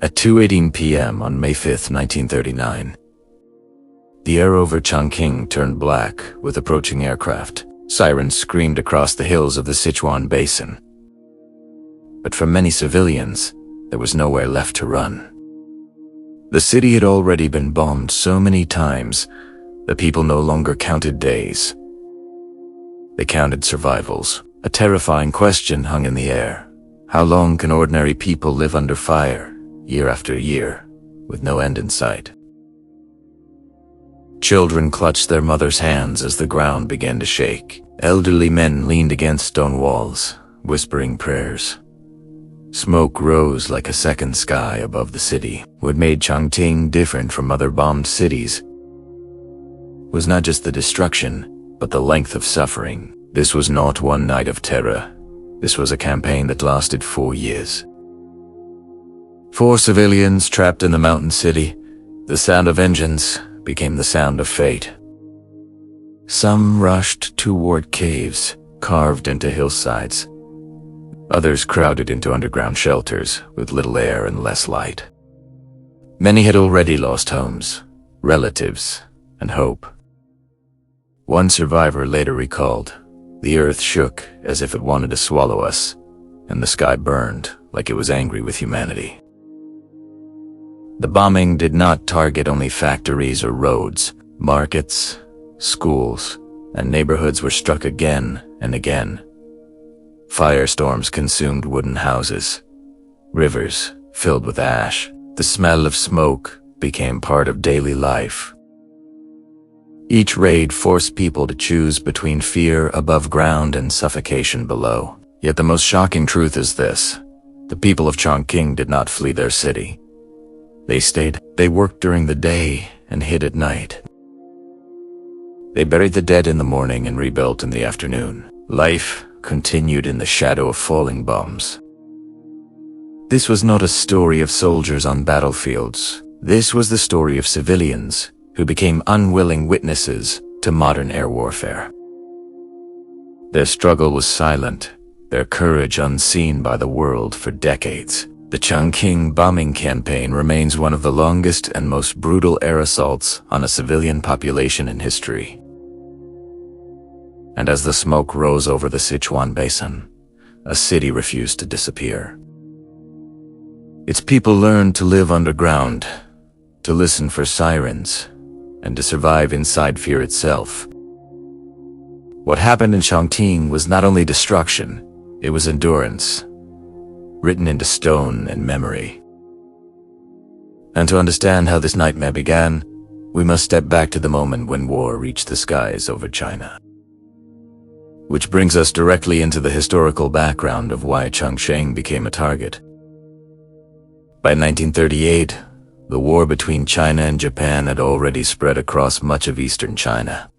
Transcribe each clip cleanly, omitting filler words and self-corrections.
At 2:18 p.m. on May 5, 1939, the air over Chongqing turned black with approaching aircraft. Sirens screamed across the hills of the Sichuan basin. But for many civilians, there was nowhere left to run. The city had already been bombed so many times that people no longer counted days. They counted survivals. A terrifying question hung in the air. How long can ordinary people live under fire, year after year, with no end in sight? Children clutched their mothers' hands as the ground began to shake. Elderly men leaned against stone walls, whispering prayers. Smoke rose like a second sky above the city. What made Chongqing different from other bombed cities was not just the destruction, but the length of suffering. This was not one night of terror. This was a campaign that lasted 4 years. For civilians trapped in the mountain city, the sound of engines became the sound of fate. Some rushed toward caves carved into hillsides. Others crowded into underground shelters with little air and less light. Many had already lost homes, relatives, and hope. One survivor later recalled, "The earth shook as if it wanted to swallow us, and the sky burned like it was angry with humanity." The bombing did not target only factories or roads. Markets, schools, and neighborhoods were struck again and again. Firestorms consumed wooden houses. Rivers filled with ash. The smell of smoke became part of daily life. Each raid forced people to choose between fear above ground and suffocation below. Yet the most shocking truth is this: the people of Chongqing did not flee their city. They stayed. They worked during the day and hid at night. They buried the dead in the morning and rebuilt in the afternoon. Life continued in the shadow of falling bombs. This was not a story of soldiers on battlefields. This was the story of civilians who became unwilling witnesses to modern air warfare. Their struggle was silent, their courage unseen by the world for decades. The Chongqing bombing campaign remains one of the longest and most brutal air assaults on a civilian population in history. And as the smoke rose over the Sichuan basin, a city refused to disappear. Its people learned to live underground, to listen for sirens, and to survive inside fear itself. What happened in Chongqing was not only destruction, it was endurance, written into stone and memory. And to understand how this nightmare began, we must step back to the moment when war reached the skies over China. Which brings us directly into the historical background of why Chongqing became a target. By 1938, the war between China and Japan had already spread across much of eastern China.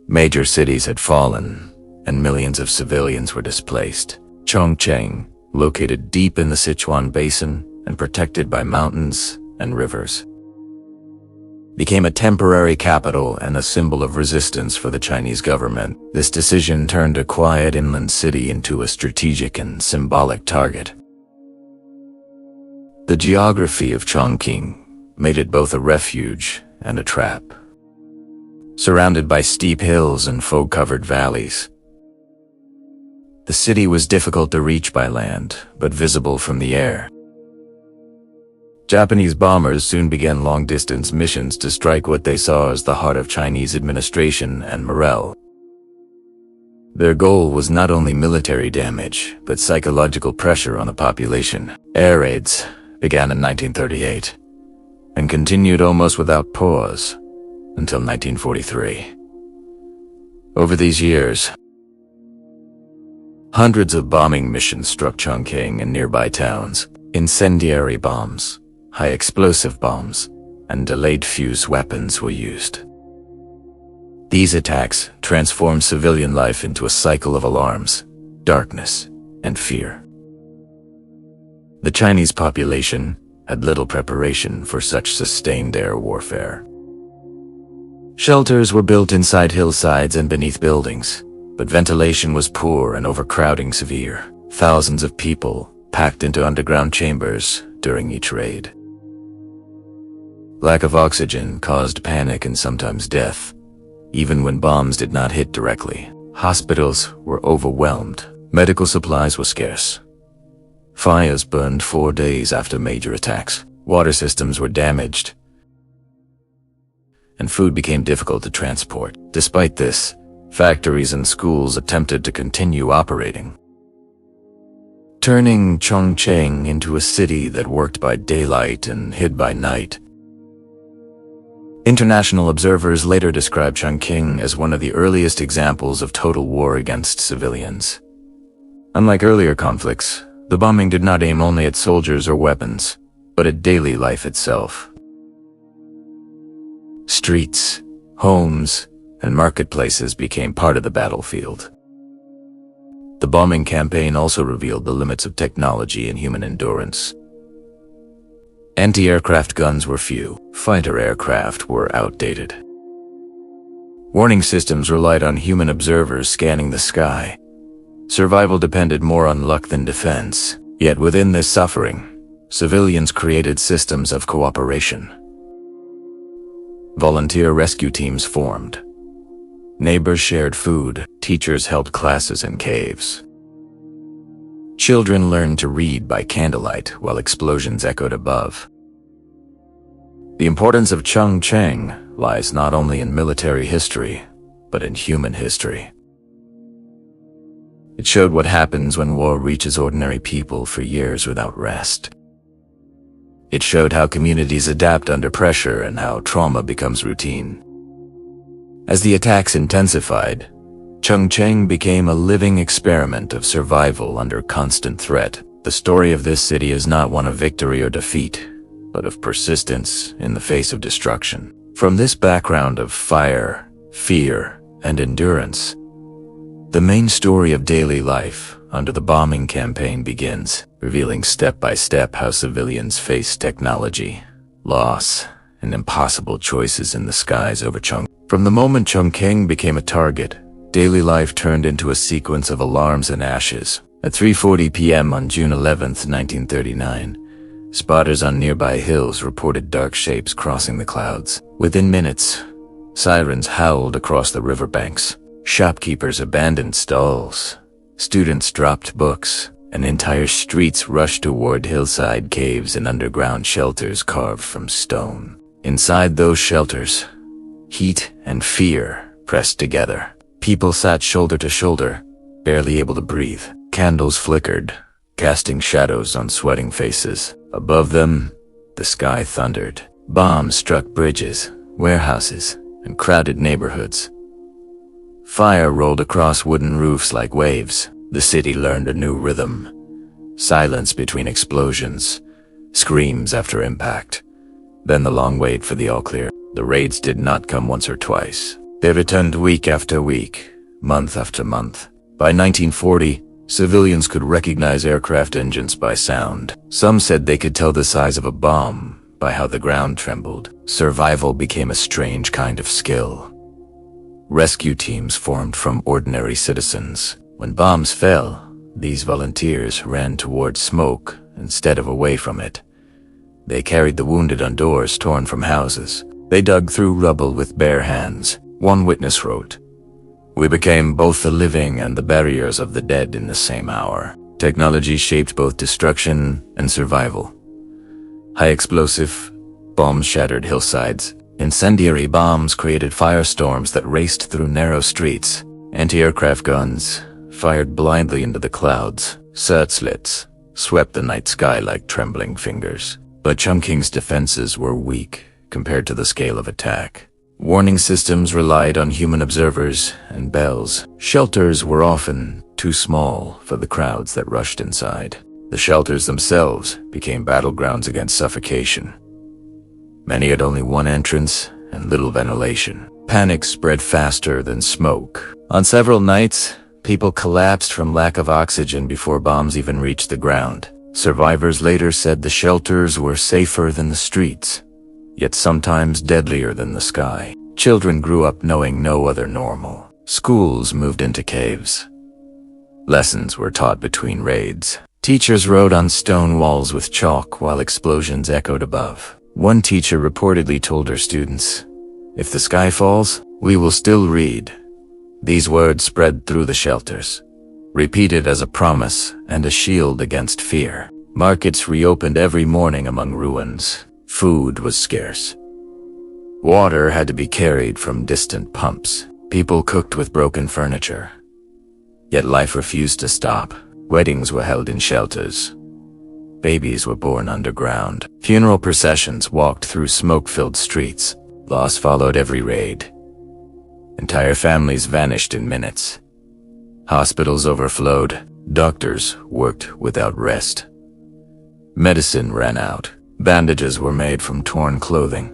Major cities had fallen, and millions of civilians were displaced. Chongqing, located deep in the Sichuan basin and protected by mountains and rivers, became a temporary capital and a symbol of resistance for the Chinese government. This decision turned a quiet inland city into a strategic and symbolic target. The geography of Chongqing made it both a refuge and a trap. Surrounded by steep hills and fog-covered valleys, the city was difficult to reach by land, but visible from the air. Japanese bombers soon began long-distance missions to strike what they saw as the heart of Chinese administration and morale. Their goal was not only military damage, but psychological pressure on the population. Air raids began in 1938 and continued almost without pause until 1943. Over these years, hundreds of bombing missions struck Chongqing and nearby towns. Incendiary bombs, high-explosive bombs, and delayed fuse weapons were used. These attacks transformed civilian life into a cycle of alarms, darkness, and fear. The Chinese population had little preparation for such sustained air warfare. Shelters were built inside hillsides and beneath buildings, but ventilation was poor and overcrowding severe. Thousands of people packed into underground chambers during each raid. Lack of oxygen caused panic and sometimes death, even when bombs did not hit directly. Hospitals were overwhelmed. Medical supplies were scarce. Fires burned 4 days after major attacks. Water systems were damaged, and food became difficult to transport. Despite this, factories and schools attempted to continue operating, turning Chongqing into a city that worked by daylight and hid by night. International observers later described Chongqing as one of the earliest examples of total war against civilians. Unlike earlier conflicts, the bombing did not aim only at soldiers or weapons, but at daily life itself. Streets, homes, and marketplaces became part of the battlefield. The bombing campaign also revealed the limits of technology and human endurance. Anti-aircraft guns were few. Fighter aircraft were outdated. Warning systems relied on human observers scanning the sky. Survival depended more on luck than defense. Yet within this suffering, civilians created systems of cooperation. Volunteer rescue teams formed. Neighbors shared food. Teachers held classes in caves. Children learned to read by candlelight while explosions echoed above. The importance of Chongqing lies not only in military history, but in human history. It showed what happens when war reaches ordinary people for years without rest. It showed how communities adapt under pressure and how trauma becomes routine. As the attacks intensified, Chongqing became a living experiment of survival under constant threat. The story of this city is not one of victory or defeat, but of persistence in the face of destruction. From this background of fire, fear, and endurance, the main story of daily life under the bombing campaign begins, revealing step by step how civilians face technology, loss, and impossible choices in the skies over Chongqing. From the moment Chongqing became a target, daily life turned into a sequence of alarms and ashes. At 3:40 p.m. on June 11, 1939, spotters on nearby hills reported dark shapes crossing the clouds. Within minutes, sirens howled across the riverbanks. Shopkeepers abandoned stalls. Students dropped books, and entire streets rushed toward hillside caves and underground shelters carved from stone. Inside those shelters, heat and fear pressed together. People sat shoulder to shoulder, barely able to breathe. Candles flickered, casting shadows on sweating faces. Above them, the sky thundered. Bombs struck bridges, warehouses, and crowded neighborhoods. Fire rolled across wooden roofs like waves. The city learned a new rhythm. Silence between explosions, screams after impact, then the long wait for the all-clear. The raids did not come once or twice. They returned week after week, month after month. By 1940, civilians could recognize aircraft engines by sound. Some said they could tell the size of a bomb by how the ground trembled. Survival became a strange kind of skill. Rescue teams formed from ordinary citizens. When bombs fell, these volunteers ran toward smoke instead of away from it. They carried the wounded on doors torn from houses. They dug through rubble with bare hands. One witness wrote, "We became both the living and the barriers of the dead in the same hour." Technology shaped both destruction and survival. High explosive bombs shattered hillsides. Incendiary bombs created firestorms that raced through narrow streets. Anti-aircraft guns fired blindly into the clouds. Searchlights swept the night sky like trembling fingers. But Chongqing's defenses were weak compared to the scale of attack. Warning systems relied on human observers and bells. Shelters were often too small for the crowds that rushed inside. The shelters themselves became battlegrounds against suffocation. Many had only one entrance and little ventilation. Panic spread faster than smoke. On several nights, people collapsed from lack of oxygen before bombs even reached the ground. Survivors later said the shelters were safer than the streets, yet sometimes deadlier than the sky. Children grew up knowing no other normal. Schools moved into caves. Lessons were taught between raids. Teachers wrote on stone walls with chalk while explosions echoed above. One teacher reportedly told her students, "If the sky falls, we will still read." These words spread through the shelters, repeated as a promise and a shield against fear. Markets reopened every morning among ruins. Food was scarce. Water had to be carried from distant pumps. People cooked with broken furniture. Yet life refused to stop. Weddings were held in shelters. Babies were born underground. Funeral processions walked through smoke-filled streets. Loss followed every raid. Entire families vanished in minutes. Hospitals overflowed. Doctors worked without rest. Medicine ran out. Bandages were made from torn clothing.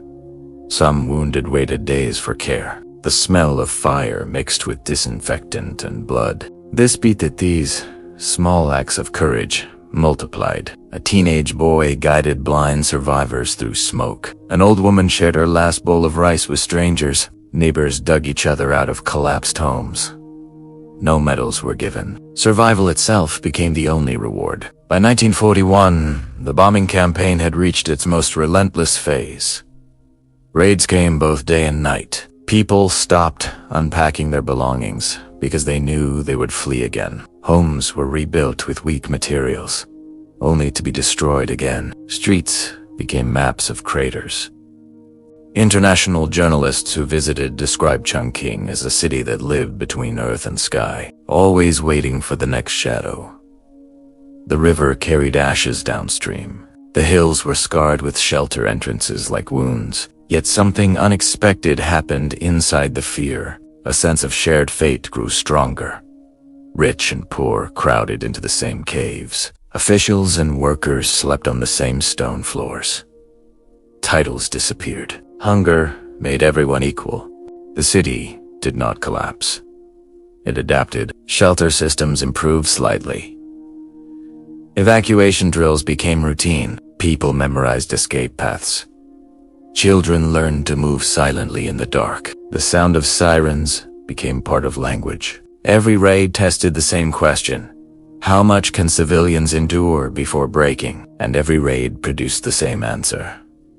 Some wounded waited days for care. The smell of fire mixed with disinfectant and blood. This beat that these small acts of courage multiplied. A teenage boy guided blind survivors through smoke. An old woman shared her last bowl of rice with strangers. Neighbors dug each other out of collapsed homes. No medals were given. Survival itself became the only reward. By 1941, the bombing campaign had reached its most relentless phase. Raids came both day and night. People stopped unpacking their belongings because they knew they would flee again. Homes were rebuilt with weak materials, only to be destroyed again. Streets became maps of craters. International journalists who visited described Chongqing as a city that lived between earth and sky, always waiting for the next shadow. The river carried ashes downstream. The hills were scarred with shelter entrances like wounds. Yet something unexpected happened inside the fear. A sense of shared fate grew stronger. Rich and poor crowded into the same caves. Officials and workers slept on the same stone floors. Titles disappeared. Hunger made everyone equal. The city did not collapse. It adapted. Shelter systems improved slightly. Evacuation drills became routine. People memorized escape paths. Children learned to move silently in the dark. The sound of sirens became part of language. Every raid tested the same question: how much can civilians endure before breaking? And every raid produced the same answer: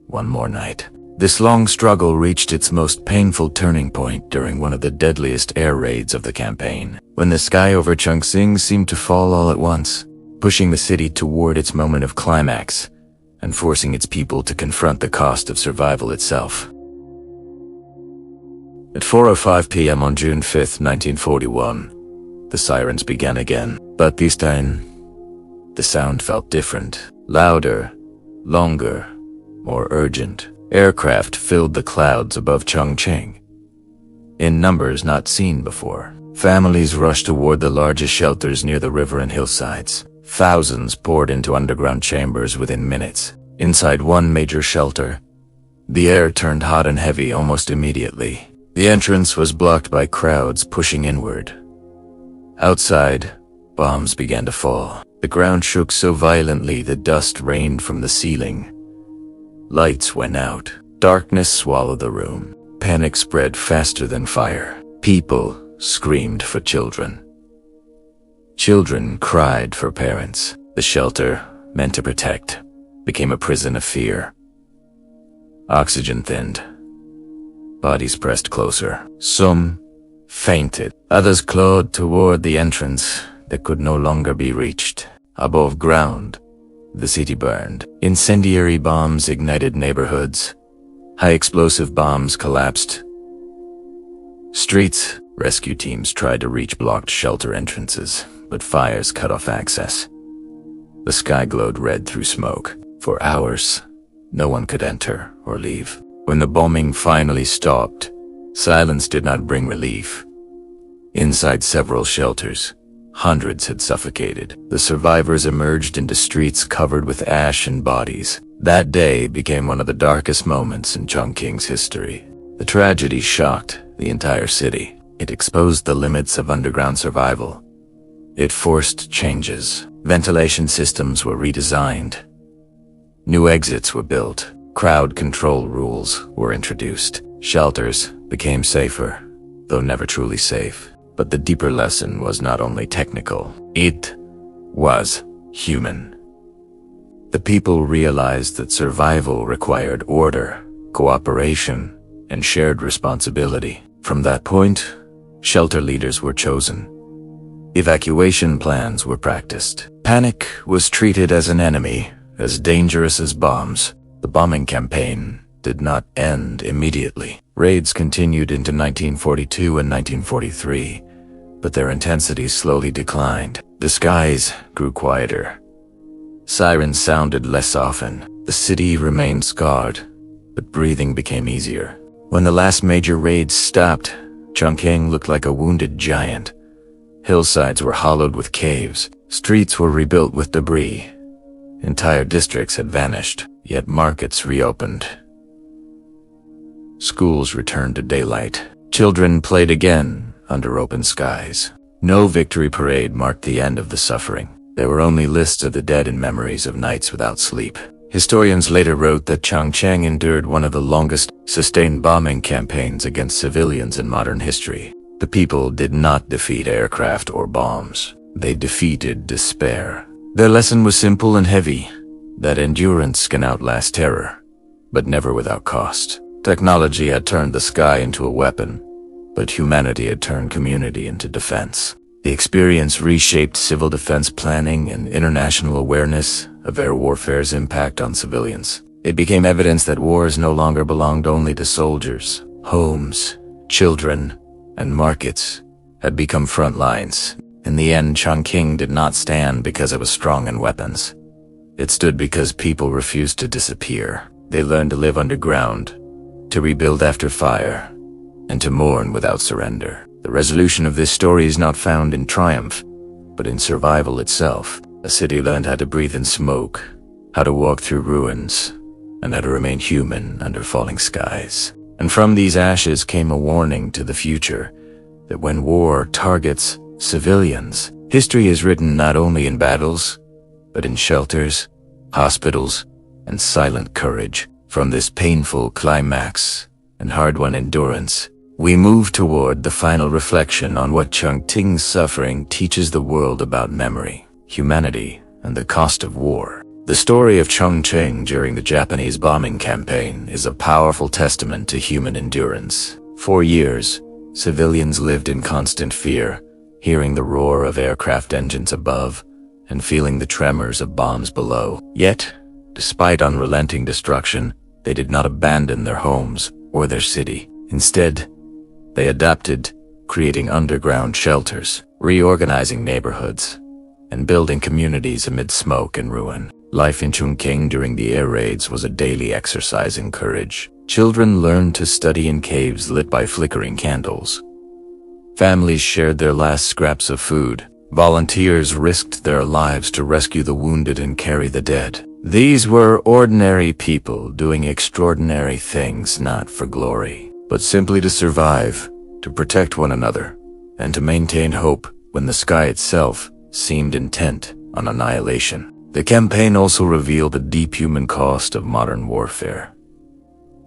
one more night. This long struggle reached its most painful turning point during one of the deadliest air raids of the campaign, when the sky over Chongqing seemed to fall all at once, pushing the city toward its moment of climax and forcing its people to confront the cost of survival itself. At 4:05 p.m. on June 5, 1941, the sirens began again, but this time, the sound felt different. Louder, longer, more urgent. Aircraft filled the clouds above Chongqing, in numbers not seen before. Families rushed toward the largest shelters near the river and hillsides. Thousands poured into underground chambers within minutes. Inside one major shelter, the air turned hot and heavy almost immediately. The entrance was blocked by crowds pushing inward. Outside, bombs began to fall. The ground shook so violently that dust rained from the ceiling. Lights went out. Darkness swallowed the room. Panic spread faster than fire. People screamed for children. Children cried for parents. The shelter, meant to protect, became a prison of fear. Oxygen thinned. Bodies pressed closer. Some fainted. Others clawed toward the entrance that could no longer be reached. Above ground, the city burned. Incendiary bombs ignited neighborhoods. High-explosive bombs collapsed streets. Rescue teams tried to reach blocked shelter entrances, but fires cut off access. The sky glowed red through smoke. For hours, no one could enter or leave. When the bombing finally stopped, silence did not bring relief. Inside several shelters, hundreds had suffocated. The survivors emerged into streets covered with ash and bodies. That day became one of the darkest moments in Chongqing's history. The tragedy shocked the entire city. It exposed the limits of underground survival. It forced changes. Ventilation systems were redesigned. New exits were built. Crowd control rules were introduced. Shelters became safer, though never truly safe. But the deeper lesson was not only technical. It was human. The people realized that survival required order, cooperation, and shared responsibility. From that point, shelter leaders were chosen. Evacuation plans were practiced. Panic was treated as an enemy, as dangerous as bombs. The bombing campaign did not end immediately. Raids continued into 1942 and 1943, but their intensity slowly declined. The skies grew quieter. Sirens sounded less often. The city remained scarred, but breathing became easier. When the last major raids stopped, Chongqing looked like a wounded giant. Hillsides were hollowed with caves. Streets were rebuilt with debris. Entire districts had vanished, yet markets reopened. Schools returned to daylight. Children played again under open skies. No victory parade marked the end of the suffering. There were only lists of the dead and memories of nights without sleep. Historians later wrote that Chongqing endured one of the longest sustained bombing campaigns against civilians in modern history. The people did not defeat aircraft or bombs. They defeated despair. Their lesson was simple and heavy, that endurance can outlast terror, but never without cost. Technology had turned the sky into a weapon, but humanity had turned community into defense. The experience reshaped civil defense planning and international awareness of air warfare's impact on civilians. It became evidence that wars no longer belonged only to soldiers. Homes, children, and markets had become front lines. In the end, Chongqing did not stand because it was strong in weapons. It stood because people refused to disappear. They learned to live underground, to rebuild after fire, and to mourn without surrender. The resolution of this story is not found in triumph, but in survival itself. A city learned how to breathe in smoke, how to walk through ruins, and how to remain human under falling skies. And from these ashes came a warning to the future, that when war targets civilians, history is written not only in battles, but in shelters, hospitals, and silent courage. From this painful climax and hard-won endurance, we move toward the final reflection on what Chongqing's suffering teaches the world about memory, humanity, and the cost of war. The story of Chongqing during the Japanese bombing campaign is a powerful testament to human endurance. For years, civilians lived in constant fear, hearing the roar of aircraft engines above and feeling the tremors of bombs below. Yet, despite unrelenting destruction, they did not abandon their homes or their city. Instead, they adapted, creating underground shelters, reorganizing neighborhoods, and building communities amid smoke and ruin. Life in Chongqing during the air raids was a daily exercise in courage. Children learned to study in caves lit by flickering candles. Families shared their last scraps of food. Volunteers risked their lives to rescue the wounded and carry the dead. These were ordinary people doing extraordinary things, not for glory, but simply to survive, to protect one another, and to maintain hope when the sky itself seemed intent on annihilation. The campaign also revealed the deep human cost of modern warfare.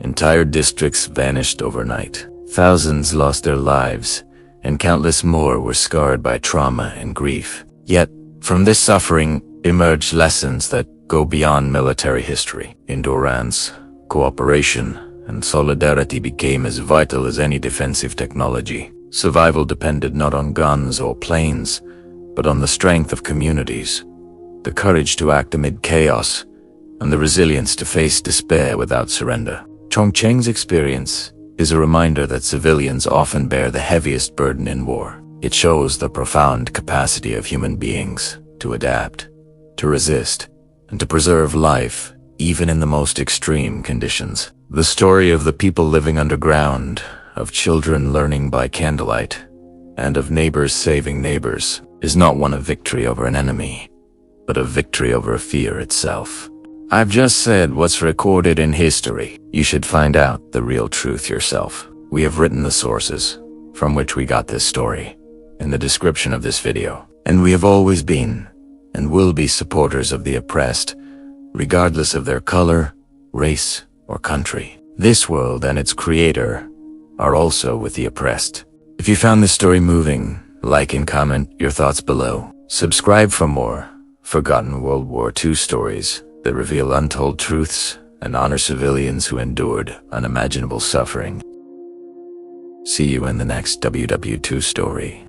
Entire districts vanished overnight. Thousands lost their lives, and countless more were scarred by trauma and grief. Yet, from this suffering emerged lessons that go beyond military history. Endurance, cooperation, and solidarity became as vital as any defensive technology. Survival depended not on guns or planes, but on the strength of communities, the courage to act amid chaos, and the resilience to face despair without surrender. Chongqing's experience is a reminder that civilians often bear the heaviest burden in war. It shows the profound capacity of human beings to adapt, to resist, and to preserve life, even in the most extreme conditions. The story of the people living underground, of children learning by candlelight, and of neighbors saving neighbors, is not one of victory over an enemy, but of victory over fear itself. I've just said what's recorded in history. You should find out the real truth yourself. We have written the sources from which we got this story in the description of this video. And we have always been and will be supporters of the oppressed, regardless of their color, race, or country. This world and its creator are also with the oppressed. If you found this story moving, like and comment your thoughts below. Subscribe for more. forgotten World War II stories that reveal untold truths and honor civilians who endured unimaginable suffering. See you in the next WW2 story.